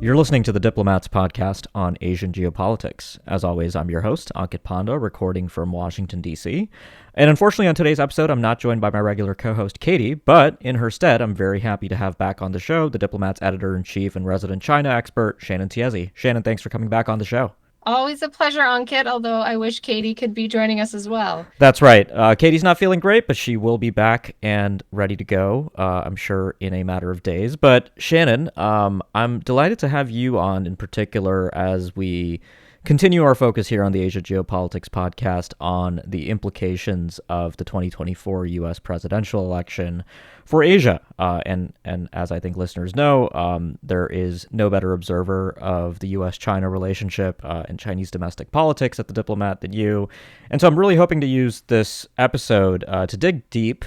You're listening to the Diplomats podcast on Asian geopolitics. As always, I'm your host, Ankit Panda, recording from Washington, D.C. And unfortunately, on today's episode, I'm not joined by my regular co-host, Katie, but in her stead, I'm very happy to have back on the show the Diplomats editor-in-chief and resident China expert, Shannon Tiezi. Shannon, thanks for coming back on the show. Always a pleasure, Ankit, although I wish Katie could be joining us as well. That's right. Katie's not feeling great, but she will be back and ready to go, I'm sure, in a matter of days. But Shannon, I'm delighted to have you on in particular as we continue our focus here on the Asia Geopolitics podcast on the implications of the 2024 U.S. presidential election for Asia. And as I think listeners know, there is no better observer of the U.S.-China relationship and Chinese domestic politics at the Diplomat than you. And so I'm really hoping to use this episode to dig deep,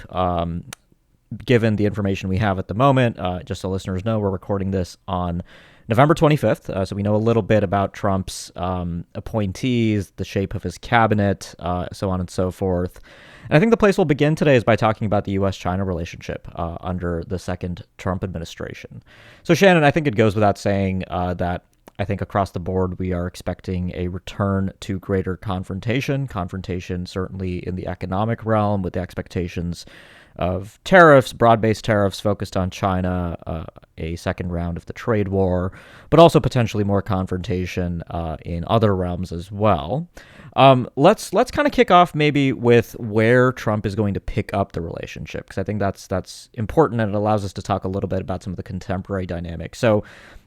given the information we have at the moment. Just so listeners know, we're recording this on November 25th, so we know a little bit about Trump's appointees, the shape of his cabinet, so on and so forth. And I think the place we'll begin today is by talking about the U.S.-China relationship under the second Trump administration. So, Shannon, I think it goes without saying that I think across the board we are expecting a return to greater confrontation certainly in the economic realm, with the expectations of tariffs, broad-based tariffs focused on China, a second round of the trade war, but also potentially more confrontation in other realms as well. Let's kind of kick off maybe with where Trump is going to pick up the relationship, because I think that's important, and it allows us to talk a little bit about some of the contemporary dynamics. So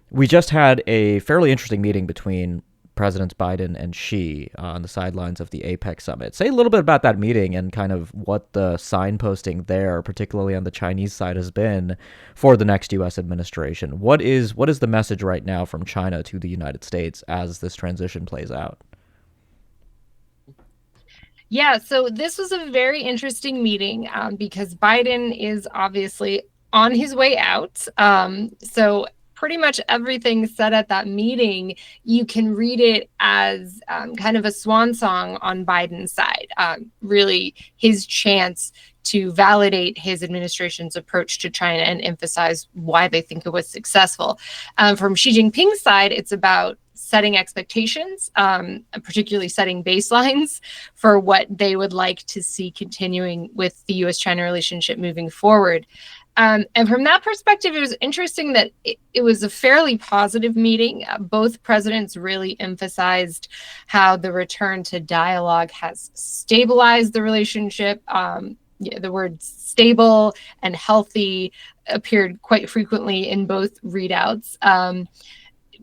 we just had a fairly interesting meeting between Presidents Biden and Xi on the sidelines of the APEC summit. Say a little bit about that meeting and kind of what the signposting there, particularly on the Chinese side, has been for the next U.S. administration. What is the message right now from China to the United States as this transition plays out? Yeah, so this was a very interesting meeting because Biden is obviously on his way out. So pretty much everything said at that meeting, you can read it as kind of a swan song on Biden's side, really his chance to validate his administration's approach to China and emphasize why they think it was successful. From Xi Jinping's side, it's about setting expectations, particularly setting baselines for what they would like to see continuing with the U.S.-China relationship moving forward. And from that perspective, it was interesting that it was a fairly positive meeting. Both presidents really emphasized how the return to dialogue has stabilized the relationship. The words stable and healthy appeared quite frequently in both readouts.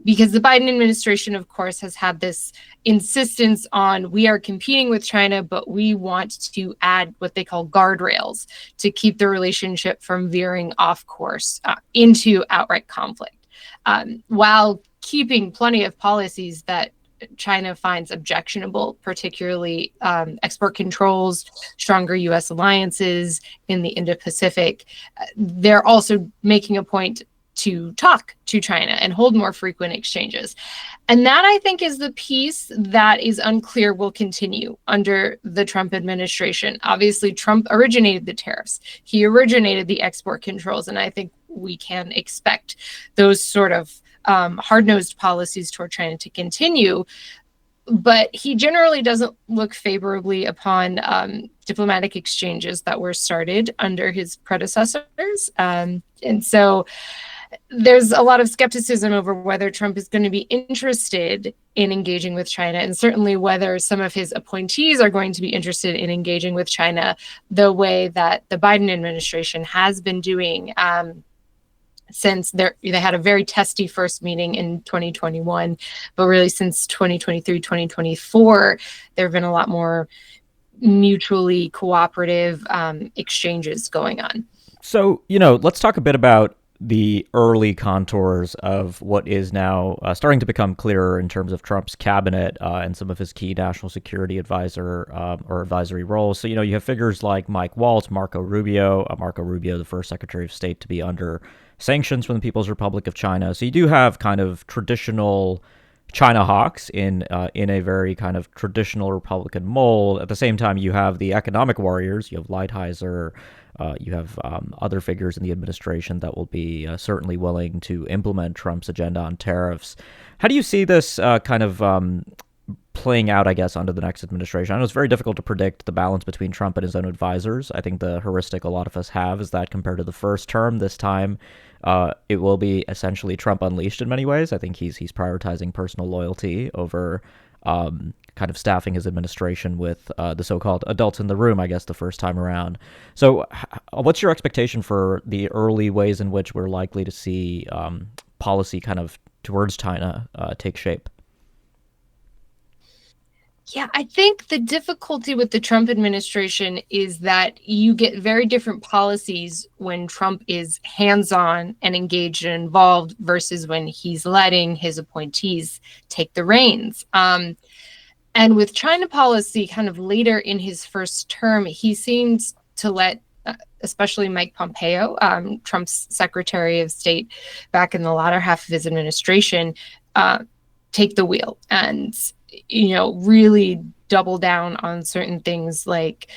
Because the Biden administration, of course, has had this insistence on we are competing with China, but we want to add what they call guardrails to keep the relationship from veering off course into outright conflict, while keeping plenty of policies that China finds objectionable, particularly export controls, stronger U.S. alliances in the Indo-Pacific. They're also making a point to talk to China and hold more frequent exchanges. And that, I think, is the piece that is unclear will continue under the Trump administration. Obviously, Trump originated the tariffs. He originated the export controls. And I think we can expect those sort of hard-nosed policies toward China to continue. But he generally doesn't look favorably upon diplomatic exchanges that were started under his predecessors. And so there's a lot of skepticism over whether Trump is going to be interested in engaging with China, and certainly whether some of his appointees are going to be interested in engaging with China the way that the Biden administration has been doing since they had a very testy first meeting in 2021, but really since 2023, 2024, there have been a lot more mutually cooperative exchanges going on. So, let's talk a bit about the early contours of what is now starting to become clearer in terms of Trump's cabinet and some of his key national security advisor or advisory roles. So, you have figures like Mike Waltz, Marco Rubio, the first Secretary of State to be under sanctions from the People's Republic of China. So you do have kind of traditional China hawks in a very kind of traditional Republican mold. At the same time, you have the economic warriors. You have Lighthizer, You have other figures in the administration that will be certainly willing to implement Trump's agenda on tariffs. How do you see this kind of playing out, I guess, under the next administration? I know it's very difficult to predict the balance between Trump and his own advisors. I think the heuristic a lot of us have is that compared to the first term, this time it will be essentially Trump unleashed in many ways. I think he's prioritizing personal loyalty over kind of staffing his administration with the so-called adults in the room, I guess, the first time around. So what's your expectation for the early ways in which we're likely to see policy kind of towards China take shape? Yeah, I think the difficulty with the Trump administration is that you get very different policies when Trump is hands-on and engaged and involved versus when he's letting his appointees take the reins. And with China policy kind of later in his first term, he seems to let especially Mike Pompeo, Trump's Secretary of State back in the latter half of his administration, take the wheel and really double down on certain things like,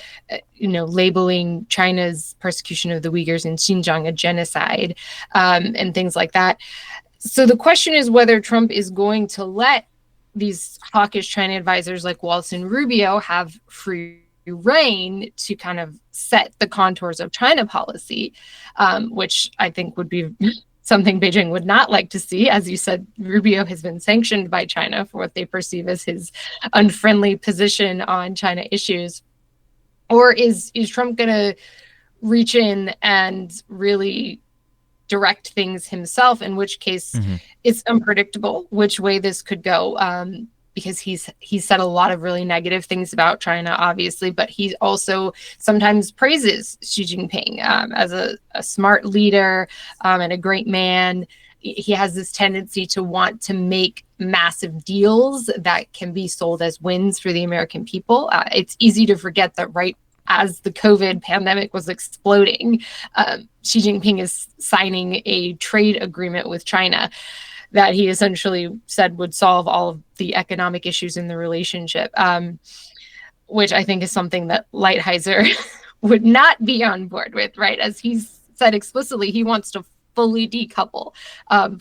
labeling China's persecution of the Uyghurs in Xinjiang a genocide, and things like that. So the question is whether Trump is going to let these hawkish China advisors like Waltz and Rubio have free reign to kind of set the contours of China policy, which I think would be something Beijing would not like to see. As you said, Rubio has been sanctioned by China for what they perceive as his unfriendly position on China issues. Or is Trump going to reach in and really direct things himself, in which case it's unpredictable which way this could go, because he's said a lot of really negative things about China, obviously, but he also sometimes praises Xi Jinping as a smart leader and a great man. He has this tendency to want to make massive deals that can be sold as wins for the American people. It's easy to forget that right as the COVID pandemic was exploding, Xi Jinping is signing a trade agreement with China that he essentially said would solve all of the economic issues in the relationship, which I think is something that Lighthizer would not be on board with, right? As he's said explicitly, he wants to fully decouple,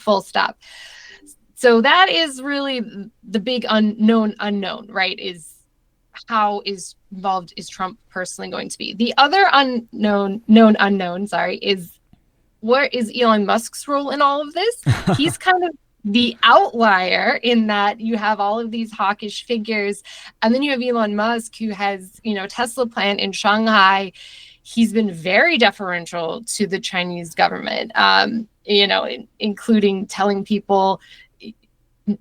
full stop. So that is really the big unknown, right? Is how involved is Trump personally going to be? The other known unknown, is what is Elon Musk's role in all of this? He's kind of the outlier in that you have all of these hawkish figures, and then you have Elon Musk, who has, Tesla plant in Shanghai. He's been very deferential to the Chinese government, including telling people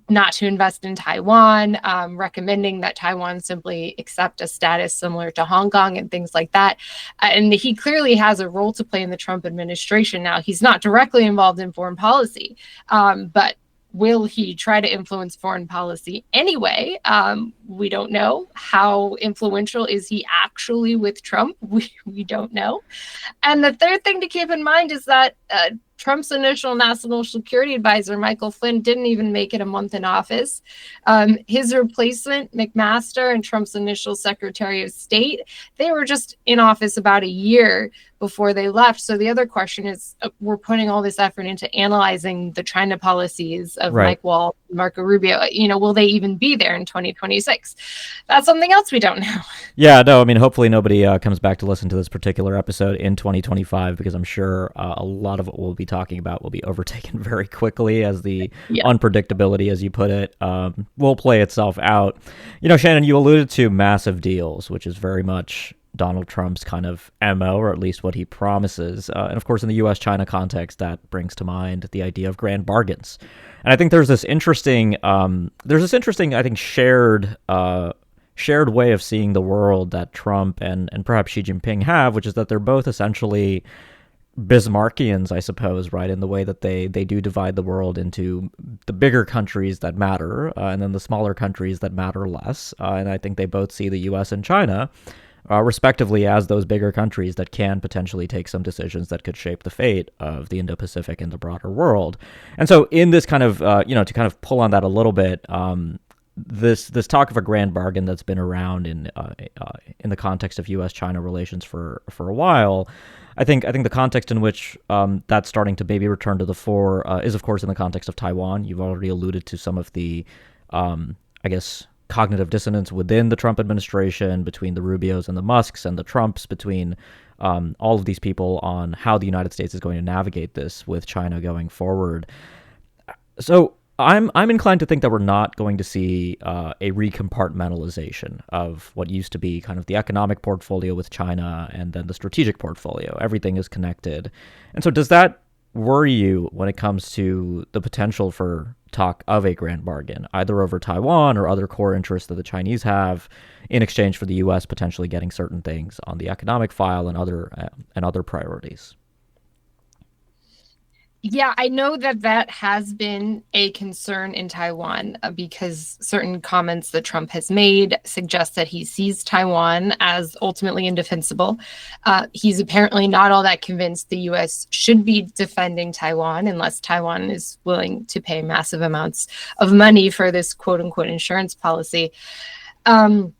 not to invest in Taiwan, recommending that Taiwan simply accept a status similar to Hong Kong and things like that. And he clearly has a role to play in the Trump administration. Now, he's not directly involved in foreign policy, but will he try to influence foreign policy anyway? We don't know. How influential is he actually with Trump? We don't know. And the third thing to keep in mind is that Trump's initial national security advisor, Michael Flynn, didn't even make it a month in office. His replacement, McMaster, and Trump's initial Secretary of State, they were just in office about a year before they left. So the other question is, we're putting all this effort into analyzing the China policies of Mike Waltz, Marco Rubio. Will they even be there in 2026? That's something else we don't know. Yeah, no, I mean, hopefully nobody comes back to listen to this particular episode in 2025, because I'm sure a lot of what we'll be talking about will be overtaken very quickly as the unpredictability, as you put it, will play itself out. Shannon, you alluded to massive deals, which is very much Donald Trump's kind of MO, or at least what he promises. And of course, in the US-China context, that brings to mind the idea of grand bargains. And I think there's this interesting, I think, shared way of seeing the world that Trump and perhaps Xi Jinping have, which is that they're both essentially Bismarckians, I suppose, right, in the way that they do divide the world into the bigger countries that matter and then the smaller countries that matter less. And I think they both see the U.S. and China, respectively, as those bigger countries that can potentially take some decisions that could shape the fate of the Indo-Pacific and the broader world. And so in this kind of, to kind of pull on that a little bit, this talk of a grand bargain that's been around in the context of U.S.-China relations for a while, I think the context in which that's starting to maybe return to the fore is, of course, in the context of Taiwan. You've already alluded to some of the, I guess, cognitive dissonance within the Trump administration, between the Rubios and the Musks and the Trumps, between all of these people on how the United States is going to navigate this with China going forward. So I'm inclined to think that we're not going to see a recompartmentalization of what used to be kind of the economic portfolio with China and then the strategic portfolio. Everything is connected. And so does that worry you when it comes to the potential for talk of a grand bargain, either over Taiwan or other core interests that the Chinese have in exchange for the U.S. potentially getting certain things on the economic file and other priorities? Yeah, I know that that has been a concern in Taiwan because certain comments that Trump has made suggest that he sees Taiwan as ultimately indefensible. He's apparently not all that convinced the U.S. should be defending Taiwan unless Taiwan is willing to pay massive amounts of money for this quote unquote insurance policy. Um,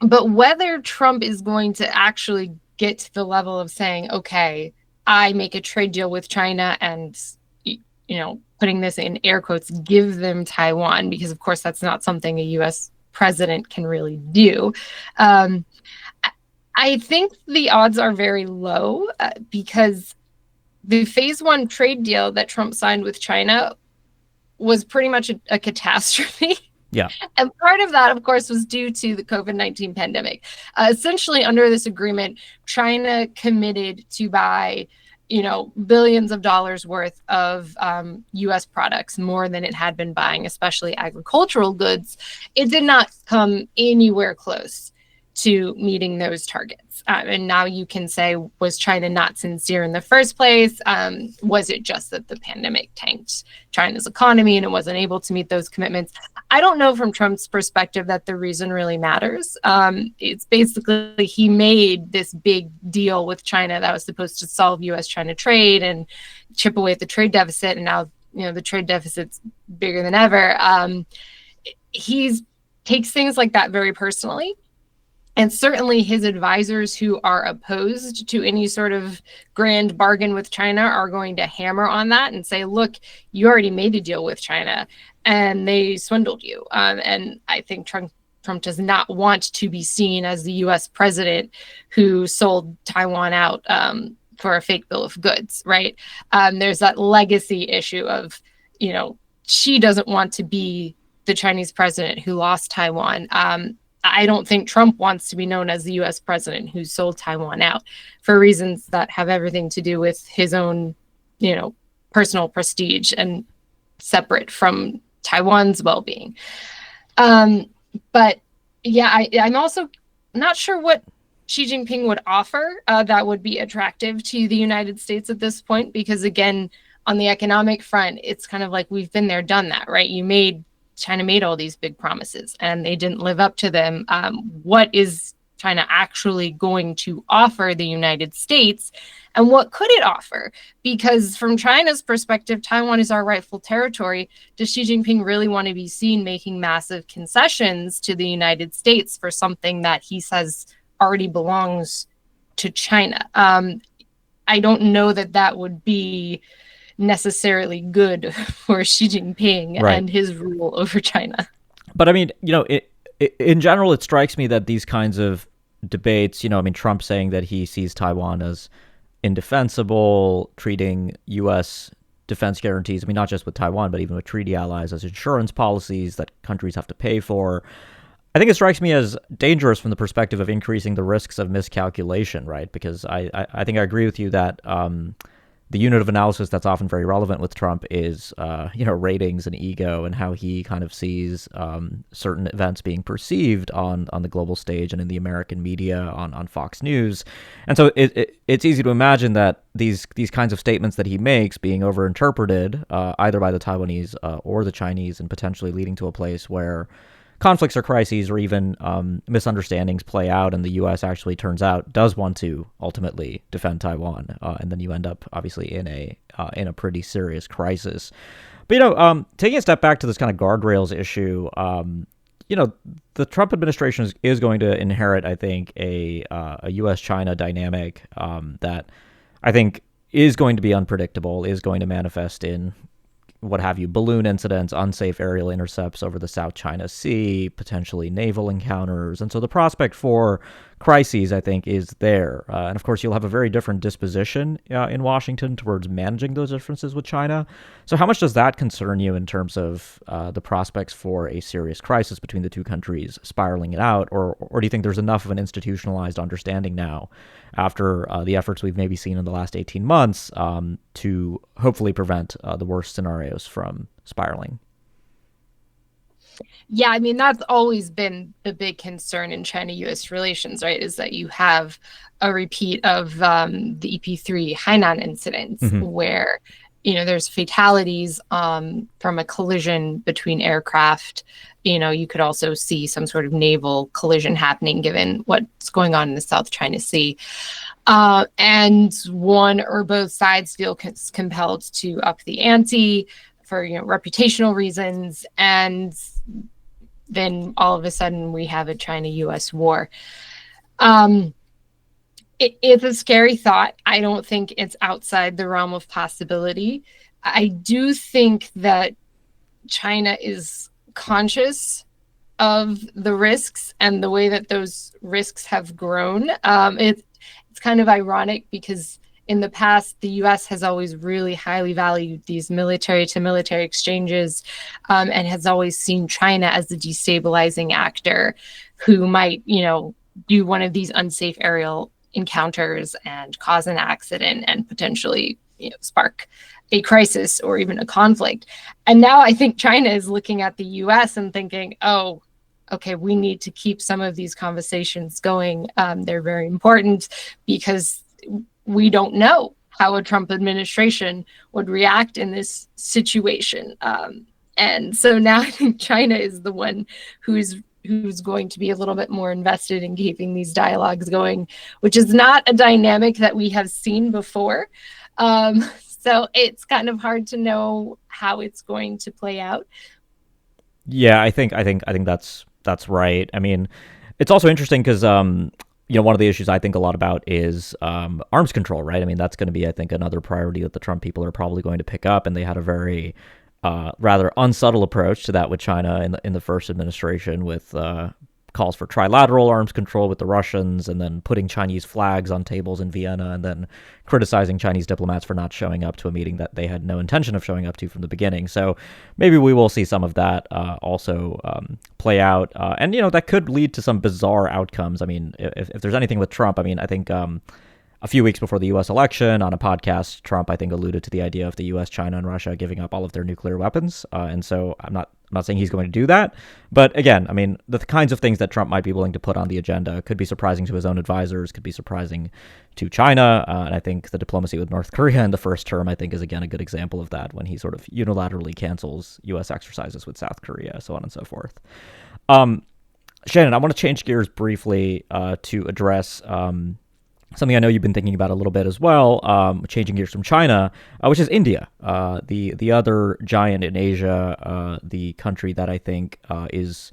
but whether Trump is going to actually get to the level of saying, okay, I make a trade deal with China and, putting this in air quotes, give them Taiwan, because of course that's not something a US president can really do. Um, I think the odds are very low because the phase one trade deal that Trump signed with China was pretty much a catastrophe. Yeah. And part of that, of course, was due to the COVID-19 pandemic. Essentially, under this agreement, China committed to buy, billions of dollars worth of U.S. products, more than it had been buying, especially agricultural goods. It did not come anywhere close to meeting those targets. And now you can say, was China not sincere in the first place? Was it just that the pandemic tanked China's economy and it wasn't able to meet those commitments? I don't know from Trump's perspective that the reason really matters. It's basically he made this big deal with China that was supposed to solve U.S.-China trade and chip away at the trade deficit. And now, the trade deficit's bigger than ever. He takes things like that very personally. And certainly his advisors who are opposed to any sort of grand bargain with China are going to hammer on that and say, look, you already made a deal with China and they swindled you. And I think Trump does not want to be seen as the U.S. president who sold Taiwan out for a fake bill of goods, right? There's that legacy issue of, she doesn't want to be the Chinese president who lost Taiwan. I don't think Trump wants to be known as the U.S. president who sold Taiwan out for reasons that have everything to do with his own, personal prestige and separate from Taiwan's well-being. But yeah, I'm also not sure what Xi Jinping would offer that would be attractive to the United States at this point, because again, on the economic front, it's kind of like we've been there, done that, right? China made all these big promises and they didn't live up to them. What is China actually going to offer the United States? And what could it offer? Because from China's perspective, Taiwan is our rightful territory. Does Xi Jinping really want to be seen making massive concessions to the United States for something that he says already belongs to China? I don't know that would be necessarily good for Xi Jinping and his rule over China. But I mean, in general, it strikes me that these kinds of debates, Trump saying that he sees Taiwan as indefensible, treating U.S. defense guarantees, not just with Taiwan, but even with treaty allies, as insurance policies that countries have to pay for. I think it strikes me as dangerous from the perspective of increasing the risks of miscalculation, right? Because I think I agree with you that the unit of analysis that's often very relevant with Trump is, ratings and ego and how he kind of sees certain events being perceived on the global stage and in the American media on Fox News. And so it's easy to imagine that these kinds of statements that he makes being overinterpreted either by the Taiwanese or the Chinese and potentially leading to a place where conflicts or crises or even misunderstandings play out, and the U.S. actually turns out does want to ultimately defend Taiwan, and then you end up obviously in a pretty serious crisis. But taking a step back to this kind of guardrails issue, the Trump administration is going to inherit, I think, a U.S.-China dynamic that I think is going to be unpredictable, is going to manifest in what have you, balloon incidents, unsafe aerial intercepts over the South China Sea, potentially naval encounters. And so the prospect for crises, I think, is there. And of course, you'll have a very different disposition in Washington towards managing those differences with China. So, how much does that concern you in terms of the prospects for a serious crisis between the two countries spiraling it out? Or do you think there's enough of an institutionalized understanding now after the efforts we've maybe seen in the last 18 months to hopefully prevent the worst scenarios from spiraling? Yeah, I mean, that's always been the big concern in China-US relations, right? Is that you have a repeat of the EP3 Hainan incidents Mm-hmm. where, there's fatalities from a collision between aircraft. You could also see some sort of naval collision happening given what's going on in the South China Sea. And one or both sides feel compelled to up the ante for reputational reasons, and then all of a sudden we have a China-US war. It's a scary thought. I don't think it's outside the realm of possibility. I do think that China is conscious of the risks and the way that those risks have grown. It's kind of ironic because in the past, the U.S. has always really highly valued these military-to-military exchanges and has always seen China as the destabilizing actor who might, do one of these unsafe aerial encounters and cause an accident and potentially, spark a crisis or even a conflict. And now I think China is looking at the U.S. and thinking, oh, okay, we need to keep some of these conversations going. They're very important because we don't know how a Trump administration would react in this situation. And so now I think China is the one who's going to be a little bit more invested in keeping these dialogues going, which is not a dynamic that we have seen before. So it's kind of hard to know how it's going to play out. Yeah, I think that's right. I mean, it's also interesting because one of the issues I think a lot about is arms control, right? I mean, that's going to be, I think, another priority that the Trump people are probably going to pick up, and they had a very rather unsubtle approach to that with China in the first administration, with calls for trilateral arms control with the Russians, and then putting Chinese flags on tables in Vienna, and then criticizing Chinese diplomats for not showing up to a meeting that they had no intention of showing up to from the beginning. So maybe we will see some of that also play out, and that could lead to some bizarre outcomes. I mean, if there's anything with Trump, I mean, I think a few weeks before the U.S. election, on a podcast, Trump, I think, alluded to the idea of the U.S., China, and Russia giving up all of their nuclear weapons. And so I'm not saying he's going to do that. But again, I mean, the kinds of things that Trump might be willing to put on the agenda could be surprising to his own advisors, could be surprising to China. And I think the diplomacy with North Korea in the first term, I think, is, again, a good example of that, when he sort of unilaterally cancels U.S. exercises with South Korea, so on and so forth. Shannon, I want to change gears briefly to address something I know you've been thinking about a little bit as well, changing gears from China, which is India, the other giant in Asia, the country that I think is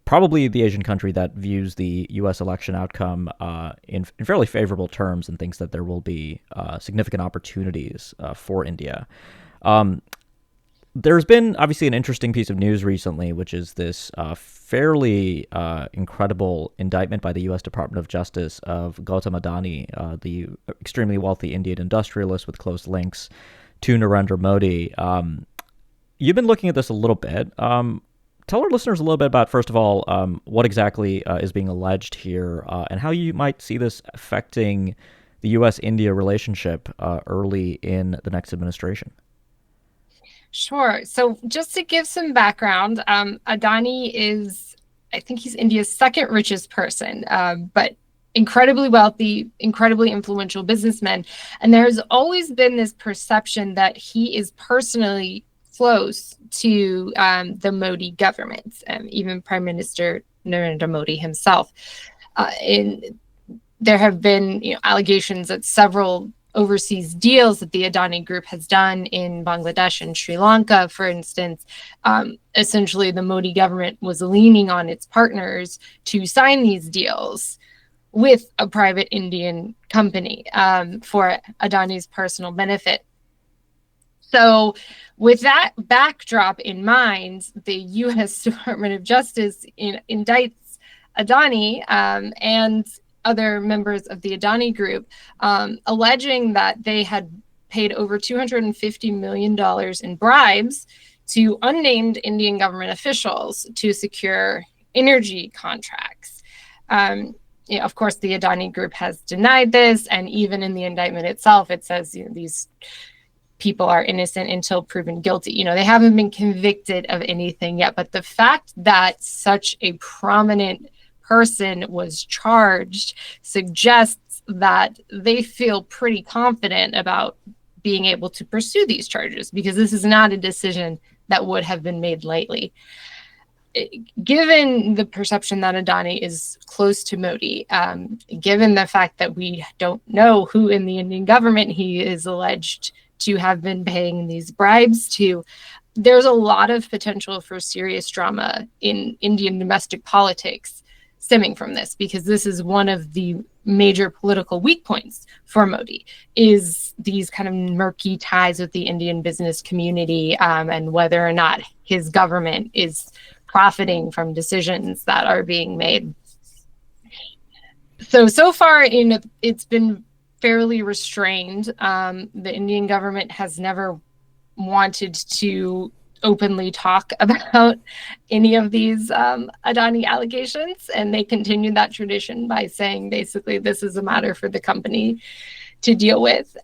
probably the Asian country that views the U.S. election outcome in fairly favorable terms and thinks that there will be significant opportunities for India. There's been obviously an interesting piece of news recently, which is this fairly incredible indictment by the U.S. Department of Justice of Gautam Adani, the extremely wealthy Indian industrialist with close links to Narendra Modi. You've been looking at this a little bit. Tell our listeners a little bit about, first of all, what exactly is being alleged here, and how you might see this affecting the U.S.-India relationship early in the next administration. Sure. So just to give some background, Adani is, I think he's India's second richest person, but incredibly wealthy, incredibly influential businessman. And there's always been this perception that he is personally close to the Modi government, even Prime Minister Narendra Modi himself. There have been allegations that several overseas deals that the Adani Group has done in Bangladesh and Sri Lanka, for instance, essentially the Modi government was leaning on its partners to sign these deals with a private Indian company for Adani's personal benefit. So, with that backdrop in mind, the U.S. Department of Justice indicts Adani and other members of the Adani group, alleging that they had paid over $250 million in bribes to unnamed Indian government officials to secure energy contracts. Of course, the Adani group has denied this, and even in the indictment itself, it says these people are innocent until proven guilty. They haven't been convicted of anything yet, but the fact that such a prominent person was charged suggests that they feel pretty confident about being able to pursue these charges, because this is not a decision that would have been made lightly. Given the perception that Adani is close to Modi, given the fact that we don't know who in the Indian government he is alleged to have been paying these bribes to, there's a lot of potential for serious drama in Indian domestic politics stemming from this, because this is one of the major political weak points for Modi, is these kind of murky ties with the Indian business community, and whether or not his government is profiting from decisions that are being made. So far, it's been fairly restrained. The Indian government has never wanted to openly talk about any of these Adani allegations, and they continued that tradition by saying basically this is a matter for the company to deal with.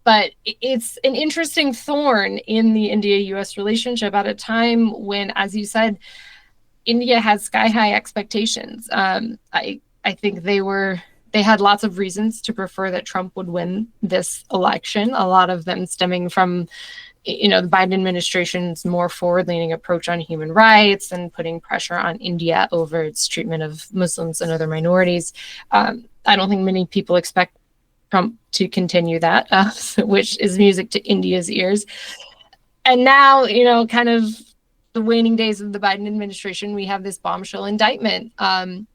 But it's an interesting thorn in the India-US relationship at a time when, as you said, India has sky-high expectations. I think they had lots of reasons to prefer that Trump would win this election, a lot of them stemming from the Biden administration's more forward-leaning approach on human rights and putting pressure on India over its treatment of Muslims and other minorities. I don't think many people expect Trump to continue that, which is music to India's ears. And now, kind of the waning days of the Biden administration, we have this bombshell indictment. And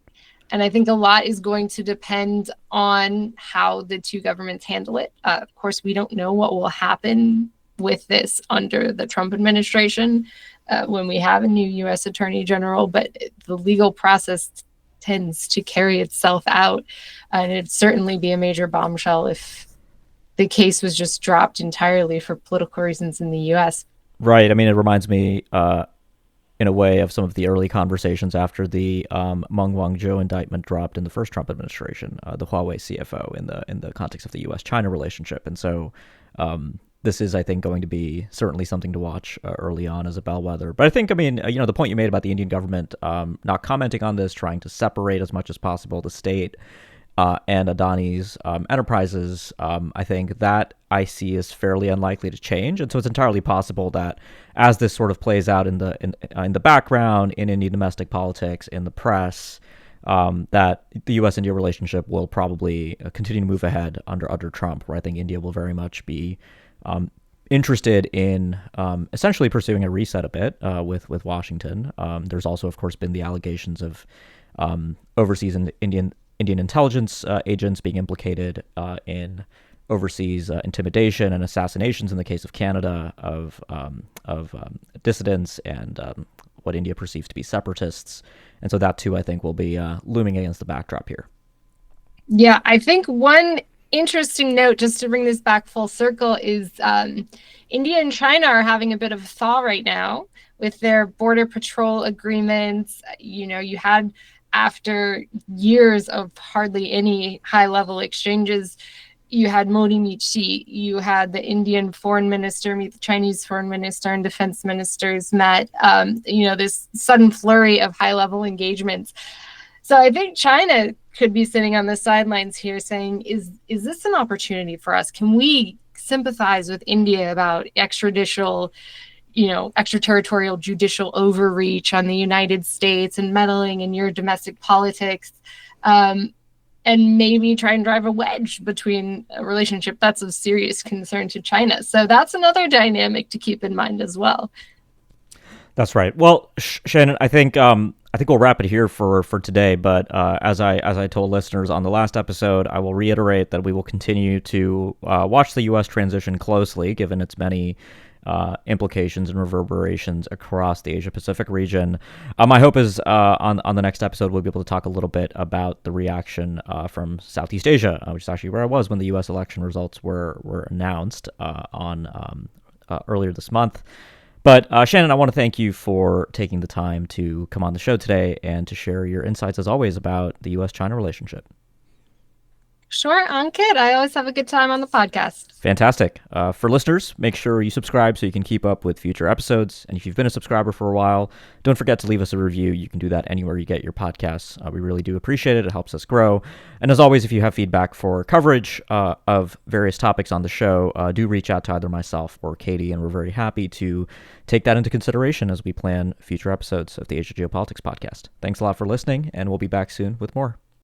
I think a lot is going to depend on how the two governments handle it. Of course, we don't know what will happen with this under the Trump administration when we have a new U.S. Attorney General, but the legal process tends to carry itself out. And it'd certainly be a major bombshell if the case was just dropped entirely for political reasons in the U.S. Right. I mean, it reminds me in a way of some of the early conversations after the Meng Wanzhou indictment dropped in the first Trump administration, the Huawei CFO, in the context of the U.S.-China relationship. And so this is, I think, going to be certainly something to watch early on as a bellwether. But I think, the point you made about the Indian government not commenting on this, trying to separate as much as possible the state and Adani's enterprises, I think that I see is fairly unlikely to change. And so it's entirely possible that as this sort of plays out in the background, in Indian domestic politics, in the press, that the U.S.-India relationship will probably continue to move ahead under Trump, where I think India will very much be interested in essentially pursuing a reset a bit with Washington. There's also, of course, been the allegations of overseas Indian intelligence agents being implicated in overseas intimidation and assassinations in the case of Canada of dissidents and what India perceives to be separatists. And so that, too, I think will be looming against the backdrop here. Yeah, I think one interesting note, just to bring this back full circle, is India and China are having a bit of a thaw right now with their border patrol agreements. You had, after years of hardly any high-level exchanges, you had Modi meet Xi, you had the Indian foreign minister meet the Chinese foreign minister, and defense ministers met, this sudden flurry of high-level engagements. So I think China could be sitting on the sidelines here saying, is this an opportunity for us? Can we sympathize with India about extrajudicial judicial overreach on the United States and meddling in your domestic politics, and maybe try and drive a wedge between a relationship that's of serious concern to China? So that's another dynamic to keep in mind as well. That's right. Well, Shannon, I think I think we'll wrap it here for today. But as I told listeners on the last episode, I will reiterate that we will continue to watch the U.S. transition closely, given its many implications and reverberations across the Asia Pacific region. My hope is on the next episode we'll be able to talk a little bit about the reaction from Southeast Asia, which is actually where I was when the U.S. election results were announced on earlier this month. But Shannon, I want to thank you for taking the time to come on the show today and to share your insights, as always, about the U.S.-China relationship. Sure, Ankit. I always have a good time on the podcast. Fantastic. For listeners, make sure you subscribe so you can keep up with future episodes. And if you've been a subscriber for a while, don't forget to leave us a review. You can do that anywhere you get your podcasts. We really do appreciate it. It helps us grow. And as always, if you have feedback for coverage of various topics on the show, do reach out to either myself or Katie, and we're very happy to take that into consideration as we plan future episodes of the Asia Geopolitics podcast. Thanks a lot for listening, and we'll be back soon with more.